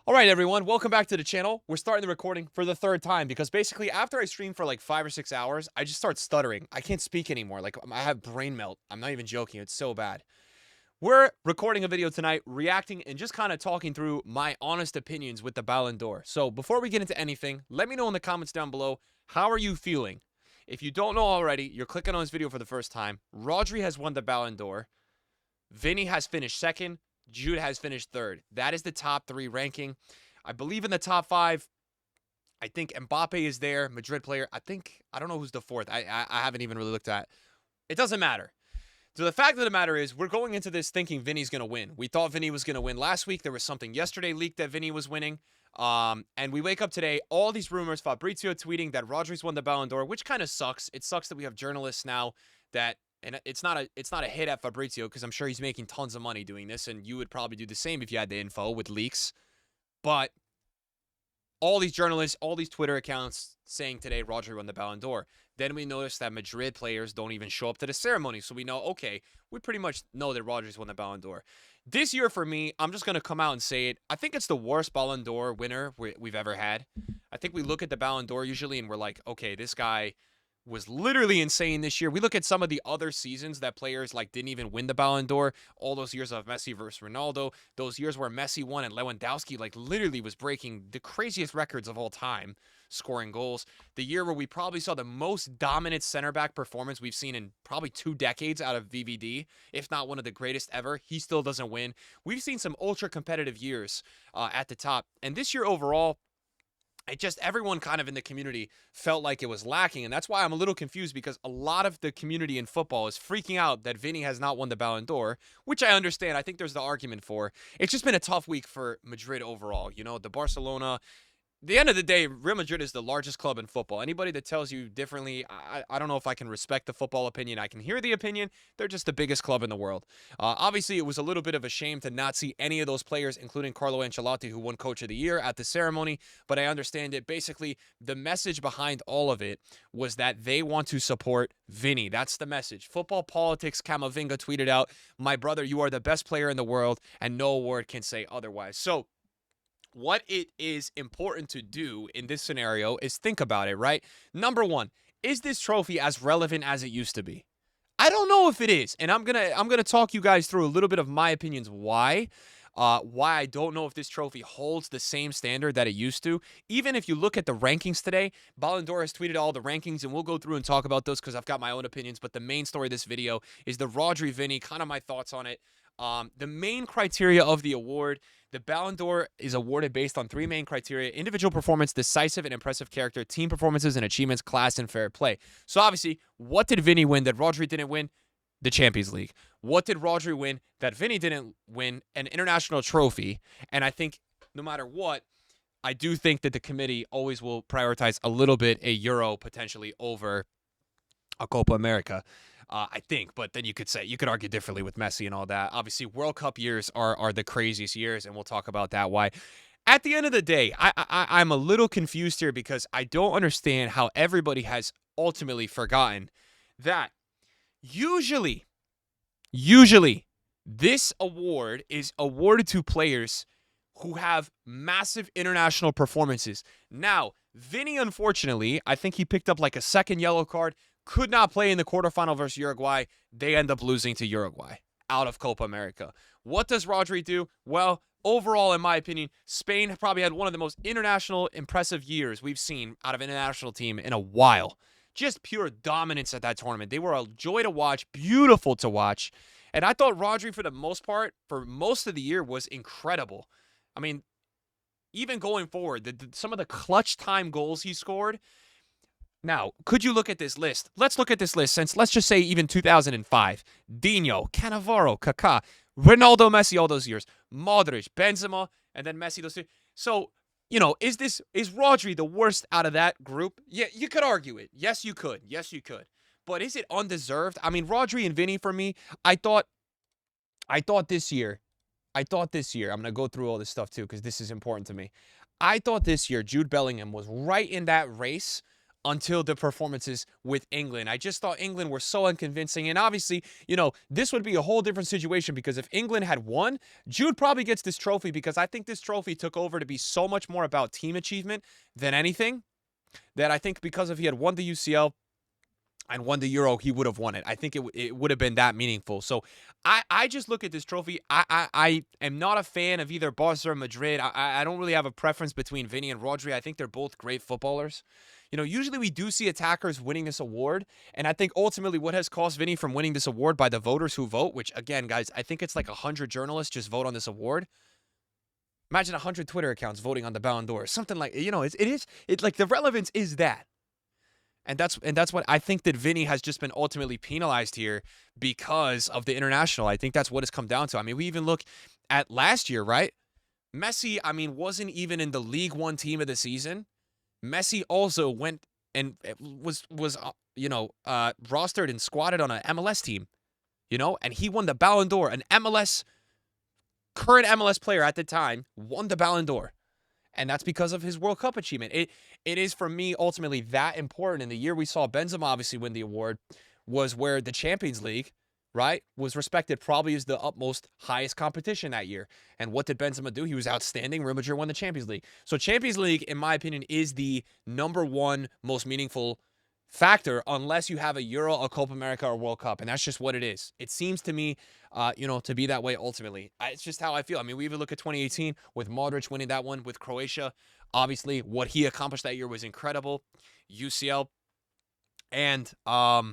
All right, everyone, welcome back to the channel. We're starting the recording for the third time because basically after I stream for like 5 or 6 hours, I just start stuttering. I can't speak anymore. Like I have brain melt. I'm not even joking. It's so bad. We're recording a video tonight, reacting and just kind of talking through my honest opinions with the Ballon d'Or. So before we get into anything, let me know in the comments down below, how are you feeling? If you don't know already, you're clicking on this video for the first time. Rodri has won the Ballon d'Or. Vinny has finished second. Jude has finished third. That is the top three ranking. I believe in the top five, I think Mbappe is there, Madrid player. I don't know who's the fourth. I haven't even really looked at. It doesn't matter. So the fact of the matter is, we're going into this thinking Vinny's going to win. We thought Vinny was going to win last week. There was something yesterday leaked that Vinny was winning. And we wake up today, all these rumors, Fabrizio tweeting that Rodri's won the Ballon d'Or, which kind of sucks. It sucks that we have journalists now that, and it's not a hit at Fabrizio because I'm sure he's making tons of money doing this, and you would probably do the same if you had the info with leaks. But all these journalists, all these Twitter accounts saying today Rodri won the Ballon d'Or. Then we notice that Madrid players don't even show up to the ceremony. So we know, okay, we pretty much know that Rodri's won the Ballon d'Or. This year for me, I'm just going to come out and say it. I think it's the worst Ballon d'Or winner we've ever had. I think we look at the Ballon d'Or usually and we're like, okay, this guy was literally insane this year. We look at some of the other seasons that players like didn't even win the Ballon d'Or. All those years of Messi versus Ronaldo, those years where Messi won and Lewandowski like literally was breaking the craziest records of all time, scoring goals. The year where we probably saw the most dominant center back performance we've seen in probably 2 decades out of VVD, if not one of the greatest ever. He still doesn't win. We've seen some ultra competitive years at the top. And this year overall, everyone kind of in the community felt like it was lacking. And that's why I'm a little confused, because a lot of the community in football is freaking out that Vinny has not won the Ballon d'Or, which I understand. I think there's the argument for. It's just been a tough week for Madrid overall. You know, the Barcelona, the end of the day, Real Madrid is the largest club in football. Anybody that tells you differently, I don't know if I can respect the football opinion. I can hear the opinion. They're just the biggest club in the world. Obviously, it was a little bit of a shame to not see any of those players, including Carlo Ancelotti, who won Coach of the Year, at the ceremony. But I understand it. Basically, the message behind all of it was that they want to support Vinny. That's the message. Football Politics Camavinga tweeted out, "My brother, you are the best player in the world, and no word can say otherwise." So what it is important to do in this scenario is think about it, right? Number one, is this trophy as relevant as it used to be? I don't know if it is, and I'm gonna talk you guys through a little bit of my opinions why I don't know if this trophy holds the same standard that it used to. Even if you look at the rankings today, Ballon d'Or has tweeted all the rankings, and we'll go through and talk about those because I've got my own opinions. But the main story of this video is the Rodri Vinny, kind of my thoughts on it. The main criteria of the award, the Ballon d'Or is awarded based on 3 main criteria: individual performance, decisive and impressive character, team performances and achievements, class, and fair play. So obviously, what did Vinny win that Rodri didn't win? The Champions League. What did Rodri win that Vinny didn't win? An international trophy. And I think no matter what, I do think that the committee always will prioritize a little bit a Euro potentially over a Copa America. I think, but then you could argue differently with Messi and all that. Obviously, World Cup years are the craziest years, and we'll talk about that. Why? At the end of the day, I'm a little confused here because I don't understand how everybody has ultimately forgotten that usually this award is awarded to players who have massive international performances. Now, Vinny, unfortunately, I think he picked up like a second yellow card, could not play in the quarterfinal versus Uruguay. They end up losing to Uruguay out of Copa America. What does Rodri do? Well, overall, in my opinion, Spain probably had one of the most international impressive years we've seen out of an international team in a while. Just pure dominance at that tournament. They were a joy to watch, beautiful to watch. And I thought Rodri, for the most part, for most of the year, was incredible. I mean, even going forward, some of the clutch time goals he scored. Now, could you look at this list? Let's look at this list since, let's just say, even 2005. Dino, Cannavaro, Kaká, Ronaldo, Messi, all those years. Modric, Benzema, and then Messi, those two. So, you know, is Rodri the worst out of that group? Yeah, you could argue it. Yes, you could. Yes, you could. But is it undeserved? I mean, Rodri and Vinny, for me, I thought this year, I'm going to go through all this stuff too because this is important to me. I thought this year Jude Bellingham was right in that race until the performances with England. I just thought England were so unconvincing. And obviously, this would be a whole different situation because if England had won, Jude probably gets this trophy because I think this trophy took over to be so much more about team achievement than anything. That I think because if he had won the UCL and won the Euro, he would have won it. I think it would have been that meaningful. So I just look at this trophy. I am not a fan of either Barca or Madrid. I don't really have a preference between Vinny and Rodri. I think they're both great footballers. Usually we do see attackers winning this award, and I think ultimately what has cost Vinny from winning this award by the voters who vote, which again, guys, I think it's like 100 journalists just vote on this award. Imagine 100 Twitter accounts voting on the Ballon d'Or. Something like, it's like the relevance is that. And that's what I think that Vinny has just been ultimately penalized here because of the international. I think that's what it's come down to. I mean, we even look at last year, right? Messi, I mean, wasn't even in the League One team of the season. Messi also went and was rostered and squatted on an MLS team, and he won the Ballon d'Or. An current MLS player at the time won the Ballon d'Or. And that's because of his World Cup achievement. It is, for me, ultimately that important. And the year we saw Benzema obviously win the award was where the Champions League, right, was respected probably as the utmost highest competition that year. And what did Benzema do? He was outstanding. Real Madrid won the Champions League. So Champions League, in my opinion, is the number one most meaningful factor unless you have a Euro, a Copa America, or World Cup. And that's just what it is. It seems to me, to be that way ultimately. It's just how I feel. I mean, we even look at 2018 with Modric winning that one with Croatia. Obviously, what he accomplished that year was incredible. UCL. And I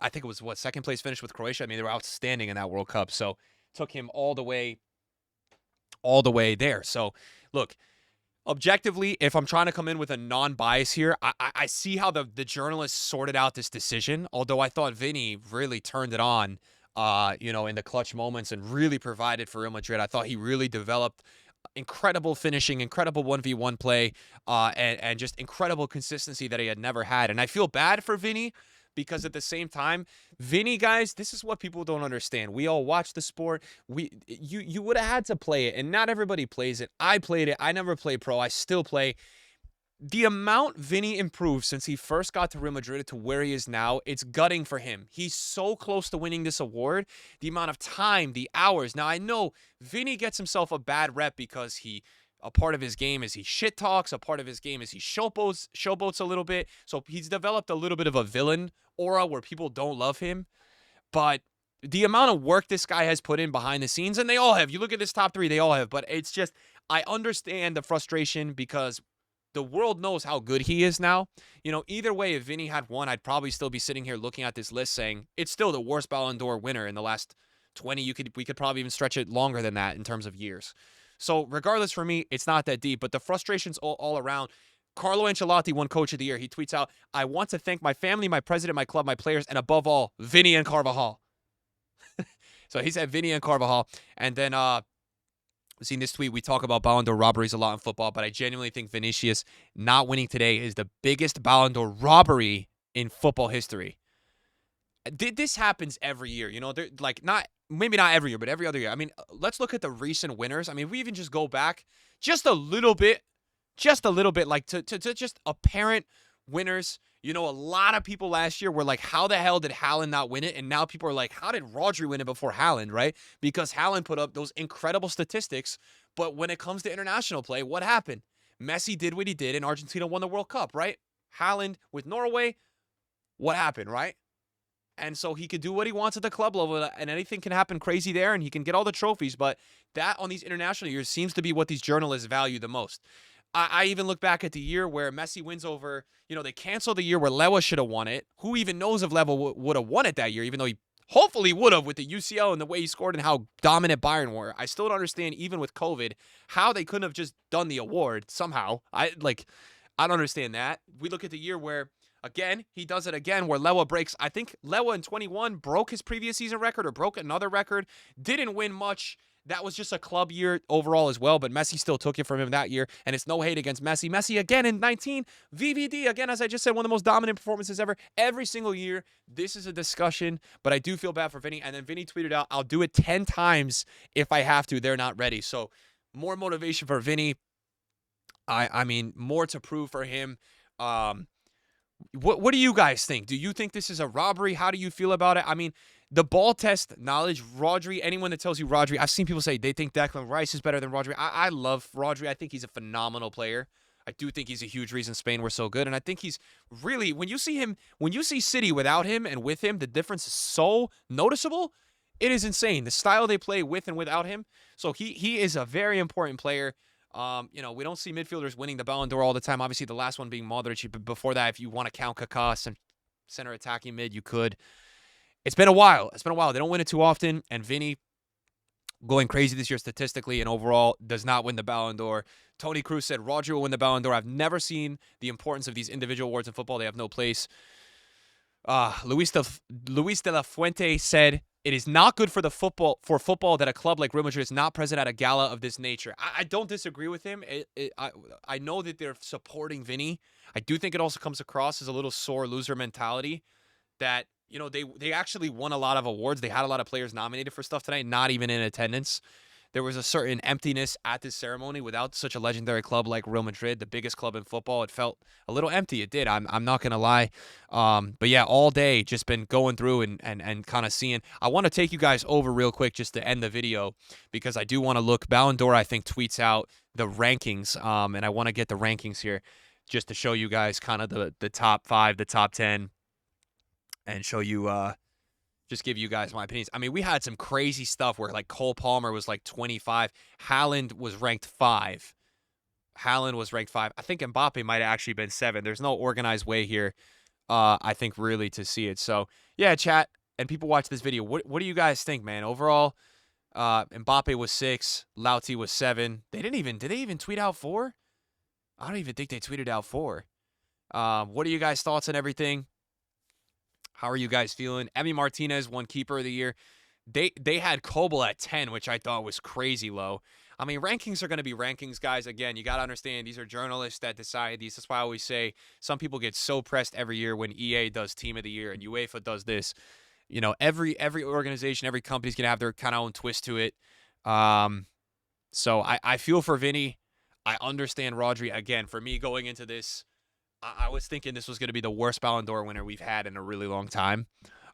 think it was, second place finish with Croatia? I mean, they were outstanding in that World Cup. So took him all the way there. So, look, objectively, if I'm trying to come in with a non-bias here, I see how the journalists sorted out this decision, although I thought Vinny really turned it on, in the clutch moments and really provided for Real Madrid. I thought he really developed incredible finishing, incredible 1v1 play, and just incredible consistency that he had never had. And I feel bad for Vinny because at the same time, Vinny, guys, this is what people don't understand. We all watch the sport. You would have had to play it, and not everybody plays it. I played it. I never played pro. I still play. The amount Vinny improved since he first got to Real Madrid to where he is now, it's gutting for him. He's so close to winning this award. The amount of time, the hours. Now, I know Vinny gets himself a bad rep because a part of his game is he shit talks. A part of his game is he showboats a little bit. So he's developed a little bit of a villain aura where people don't love him. But the amount of work this guy has put in behind the scenes, and they all have. You look at this top three, they all have. But it's just, I understand the frustration because the world knows how good he is now. Either way, if Vinny had won, I'd probably still be sitting here looking at this list saying it's still the worst Ballon d'Or winner in the last 20. We could probably even stretch it longer than that in terms of years. So regardless, for me, it's not that deep. But the frustration's all around. Carlo Ancelotti won Coach of the Year. He tweets out, "I want to thank my family, my president, my club, my players, and above all, Vinny and Carvajal." So he said Vinny and Carvajal. And then seen this tweet. We talk about Ballon d'Or robberies a lot in football, but I genuinely think Vinicius not winning today is the biggest Ballon d'Or robbery in football history. This happens every year, maybe not every year, but every other year. I mean, let's look at the recent winners. I mean, we even just go back just a little bit, like to just apparent winners. A lot of people last year were like, how the hell did Haaland not win it? And now people are like, how did Rodri win it before Haaland, right? Because Haaland put up those incredible statistics. But when it comes to international play, what happened? Messi did what he did, and Argentina won the World Cup, right? Haaland with Norway, what happened, right? And so he could do what he wants at the club level, and anything can happen crazy there, and he can get all the trophies. But that on these international years seems to be what these journalists value the most. I even look back at the year where Messi wins over, they canceled the year where Lewa should have won it. Who even knows if Lewa would have won it that year, even though he hopefully would have with the UCL and the way he scored and how dominant Bayern were. I still don't understand, even with COVID, how they couldn't have just done the award somehow. I don't understand that. We look at the year where, again, he does it again where Lewa breaks. I think Lewa in 21 broke his previous season record or broke another record. Didn't win much. That was just a club year overall as well, but Messi still took it from him that year, and it's no hate against Messi. Messi again in 19, VVD, again, as I just said, one of the most dominant performances ever. Every single year, this is a discussion, but I do feel bad for Vinny. And then Vinny tweeted out, "I'll do it 10 times if I have to. They're not ready." So more motivation for Vinny. I mean, more to prove for him. Um, what do you guys think? Do you think this is a robbery? How do you feel about it? I mean, the ball test knowledge, Rodri, anyone that tells you Rodri, I've seen people say they think Declan Rice is better than Rodri. I love Rodri. I think he's a phenomenal player. I do think he's a huge reason Spain were so good. And I think he's really, when you see him, when you see City without him and with him, the difference is so noticeable. It is insane. The style they play with and without him. So he is a very important player. We don't see midfielders winning the Ballon d'Or all the time. Obviously, the last one being Modric. But before that, if you want to count Kaká and center attacking mid, you could. It's been a while. They don't win it too often. And Vinny, going crazy this year statistically and overall, does not win the Ballon d'Or. Tony Cruz said Rodri will win the Ballon d'Or. I've never seen the importance of these individual awards in football. They have no place. Luis de la Fuente said it is not good for football that a club like Real Madrid is not present at a gala of this nature. I don't disagree with him. I know that they're supporting Vinny. I do think it also comes across as a little sore loser mentality that, they actually won a lot of awards. They had a lot of players nominated for stuff tonight, not even in attendance. There was a certain emptiness at this ceremony without such a legendary club like Real Madrid, the biggest club in football. It felt a little empty. It did. I'm not going to lie. But yeah, all day just been going through and kind of seeing. I want to take you guys over real quick just to end the video because I do want to look. Ballon d'Or, I think, tweets out the rankings. And I want to get the rankings here just to show you guys kind of the top 5, the top 10, and show you just give you guys my opinions. I mean, we had some crazy stuff where like Cole Palmer was like 25. Haaland was ranked 5. I think Mbappe might have actually been 7. There's no organized way here, I think, really to see it. So, yeah, chat and people watch this video. What do you guys think, man? Overall, Mbappe was 6. Lauti was 7. Did they even tweet out 4? I don't even think they tweeted out 4. What are you guys' thoughts on everything? How are you guys feeling? Emi Martinez won Keeper of the Year. They had Kobel at 10, which I thought was crazy low. I mean, rankings are going to be rankings, guys. Again, you got to understand these are journalists that decide these. That's why I always say some people get so pressed every year when EA does Team of the Year and UEFA does this. Every organization, every company's going to have their kind of own twist to it. So I feel for Vinny. I understand Rodri. Again, for me going into this, I was thinking this was going to be the worst Ballon d'Or winner we've had in a really long time.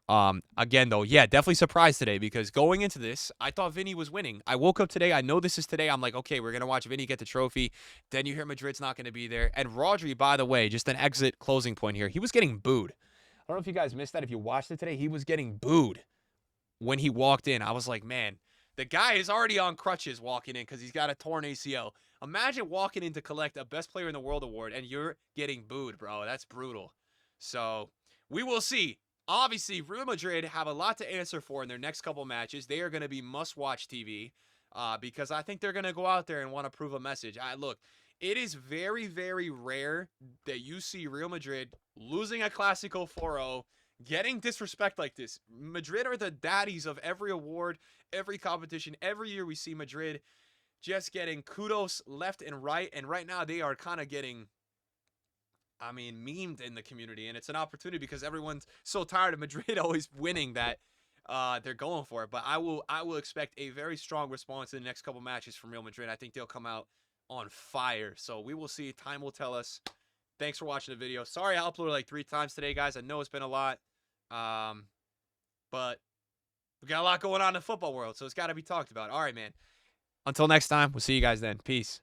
Again, though, yeah, definitely surprised today because going into this, I thought Vinny was winning. I woke up today. I know this is today. I'm like, okay, we're going to watch Vinny get the trophy. Then you hear Madrid's not going to be there. And Rodri, by the way, just an exit closing point here. He was getting booed. I don't know if you guys missed that. If you watched it today, he was getting booed when he walked in. I was like, man, the guy is already on crutches walking in because he's got a torn ACL. Imagine walking in to collect a Best Player in the World award and you're getting booed, bro. That's brutal. So we will see. Obviously, Real Madrid have a lot to answer for in their next couple matches. They are going to be must-watch TV because I think they're going to go out there and want to prove a message. Look, it is very, very rare that you see Real Madrid losing a Clásico 4-0, getting disrespect like this. Madrid are the daddies of every award, every competition. Every year we see Madrid just getting kudos left and right. And right now they are kind of getting, memed in the community. And it's an opportunity because everyone's so tired of Madrid always winning that they're going for it. But I will expect a very strong response in the next couple matches from Real Madrid. I think they'll come out on fire. So we will see. Time will tell us. Thanks for watching the video. Sorry I uploaded like 3 times today, guys. I know it's been a lot. But we got a lot going on in the football world, so it's got to be talked about. All right, man. Until next time, we'll see you guys then. Peace.